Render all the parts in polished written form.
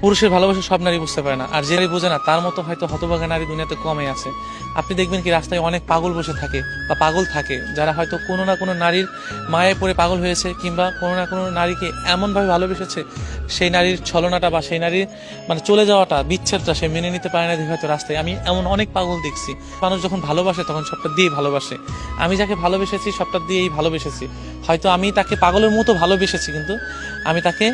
পুরুষের ভালোবাসা সব নারী বুঝতে পারে না, আর যে নারী বোঝে না তার মতো হয়তো হতভাগা নারী দুনিয়াতে কমে আছে। আপনি দেখবেন কি রাস্তায় অনেক পাগল বসে থাকে বা পাগল থাকে, যারা হয়তো কোনো না কোনো নারীর মায়ে পড়ে পাগল হয়েছে, কিংবা কোনো না কোনো নারীকে এমনভাবে ভালোবেসেছে সেই নারীর ছলনাটা বা সেই নারীর মানে চলে যাওয়াটা, বিচ্ছেদটা সে মেনে নিতে পারে না দেখে হয়তো রাস্তায়। আমি এমন অনেক পাগল দেখছি। মানুষ যখন ভালোবাসে তখন সবটা দিয়ে ভালোবাসে। আমি যাকে ভালোবেসেছি সবটা দিয়েই ভালোবেসেছি। হয়তো আমি তাকে পাগলের মতো ভালোবেসেছি, কিন্তু আমি তাকে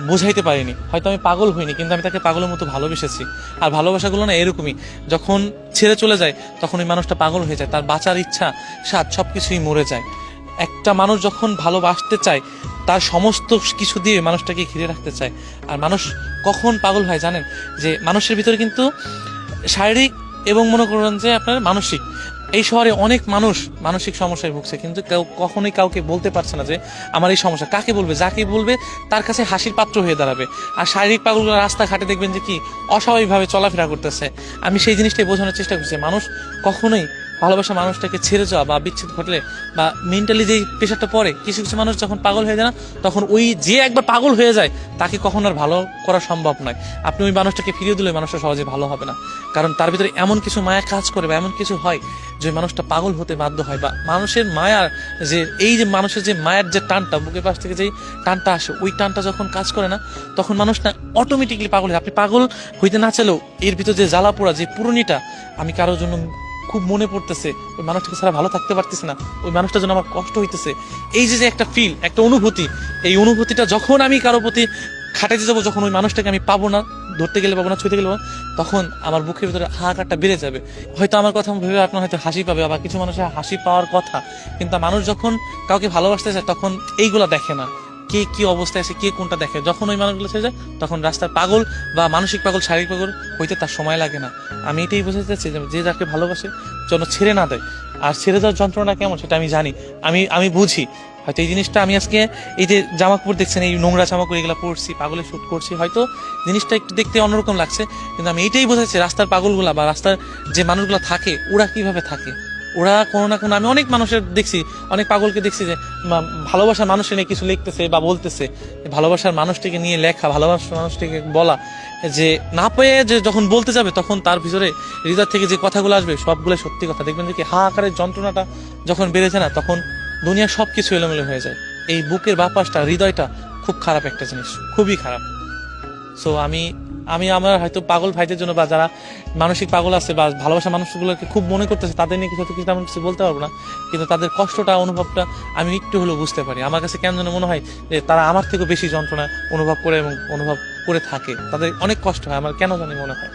বোঝাইতে পারিনি। হয়তো আমি পাগল হইনি, কিন্তু আমি তাকে পাগলের মতো ভালোবেসেছি। আর ভালোবাসাগুলো না এরকমই, যখন ছেড়ে চলে যায় তখন ওই মানুষটা পাগল হয়ে যায়, তার বাঁচার ইচ্ছা স্বাদ সবকিছুই মরে যায়। একটা মানুষ যখন ভালোবাসতে চায় তার সমস্ত কিছু দিয়ে মানুষটাকে ঘিরে রাখতে চায়। আর মানুষ কখন পাগল হয় জানেন? যে মানুষের ভিতরে কিন্তু শারীরিক এবং মনে করেন যে আপনার মানসিক, এই শহরে অনেক মানুষ মানসিক সমস্যায় ভুগছে, কিন্তু কেউ কখনোই কাউকে বলতে পারছে না যে আমার এই সমস্যা। কাকে বলবে? যাকে বলবে তার কাছে হাসির পাত্র হয়ে দাঁড়াবে। আর শারীরিক পাগলগুলো রাস্তাঘাটে দেখবেন যে কি অস্বাভাবিকভাবে চলাফেরা করতেছে। আমি সেই জিনিসটাই বোঝানোর চেষ্টা করছি। মানুষ কখনোই ভালোবাসা মানুষটাকে ছেড়ে যাওয়া বা বিচ্ছেদ ঘটলে বা মেন্টালি যেই প্রেশারটা পড়ে, কিছু কিছু মানুষ যখন পাগল হয়ে যায় না, তখন ওই যে একবার পাগল হয়ে যায় তাকে কখনো আর ভালো করা সম্ভব নয়। আপনি ওই মানুষটাকে ফিরিয়ে দিলে মানুষটা সহজে ভালো হবে না, কারণ তার ভিতরে এমন কিছু মায়া কাজ করে বা এমন কিছু হয় যে মানুষটা পাগল হতে বাধ্য হয়। বা মানুষের মায়ার যে এই যে মানুষের যে মায়ের যে টানটা, বুকের পাশ থেকে যেই টানটা আসে, ওই টানটা যখন কাজ করে না, তখন মানুষ না অটোমেটিকলি পাগল হয়। আপনি পাগল হইতে না চাইলেও এর ভিতর যে জ্বালা পোড়া, যে পুরনিটা, আমি কারোর জন্য খুব মনে পড়তেছে, ওই মানুষটাকে ছাড়া ভালো থাকতে পারতেছে না, ওই মানুষটার জন্য আমার কষ্ট হইতেছে, এই যে যে একটা ফিল, একটা অনুভূতি, এই অনুভূতিটা যখন আমি কারো প্রতি খাটাইতে যাবো, যখন ওই মানুষটাকে আমি পাবো না, ধরতে গেলে পাবো না, ছুঁতে গেলে পাবো না, তখন আমার বুকের ভিতরে হাহাকারটা বেড়ে যাবে। হয়তো আমার কথা ভেবে আপনার হয়তো হাসি পাবে, আবার কিছু মানুষের হাসি পাওয়ার কথা, কিন্তু মানুষ যখন কাউকে ভালোবাসতে চায় তখন এইগুলা দেখে না, কে কি অবস্থায় আছে, কে কোনটা দেখে। যখন ওই মানুষগুলো ছেড়ে যায় তখন রাস্তার পাগল বা মানসিক পাগল, শারীরিক পাগল হইতে তার সময় লাগে না। আমি এটাই বোঝাতে চাচ্ছি যে যাকে ভালোবাসে যেন ছেড়ে না দেয়। আর ছেড়ে যাওয়ার যন্ত্রণা কেমন সেটা আমি জানি, আমি বুঝি। হয়তো এই জিনিসটা আমি আজকে এই যে জামা কাপড় দেখছেন, এই নোংরা জামা কাপড় এগুলো পরছি, পাগলের শুট করছি, হয়তো জিনিসটা একটু দেখতে অন্যরকম লাগছে, কিন্তু আমি এইটাই বোঝাচ্ছি রাস্তার পাগলগুলা বা রাস্তার যে মানুষগুলো থাকে ওরা কিভাবে থাকে। ওরা কোনো না কোনো, আমি অনেক মানুষের দেখছি, অনেক পাগলকে দেখছি যে ভালোবাসার মানুষের নিয়ে কিছু লিখতেছে বা বলতেছে, ভালোবাসার মানুষটিকে নিয়ে লেখা, ভালোবাসার মানুষটিকে বলা, যে না পেয়ে যে যখন বলতে যাবে তখন তার ভিতরে হৃদয় থেকে যে কথাগুলো আসবে সবগুলো সত্যি কথা। দেখবেন যে কি হাহাকারের যন্ত্রণাটা যখন বেড়েছে না, তখন দুনিয়ার সবকিছু এলোমেলো হয়ে যায়। এই বুকের বাপাসটা, হৃদয়টা খুব খারাপ একটা জিনিস, খুবই খারাপ। সো আমি আমি আমার হয়তো পাগল ভাইদের জন্য বা যারা মানসিক পাগল আছে বা ভালোবাসা মানুষগুলোকে খুব মনে করতেছে, তাদের নিয়ে কিছু তেমন কিছু বলতে পারবো না, কিন্তু তাদের কষ্টটা, অনুভবটা আমি একটু হলেও বুঝতে পারি। আমার কাছে কেন যেন মনে হয় যে তারা আমার থেকেও বেশি যন্ত্রণা অনুভব করে এবং অনুভব করে থাকে, তাদের অনেক কষ্ট হয়, আমার কেন জানি মনে হয়।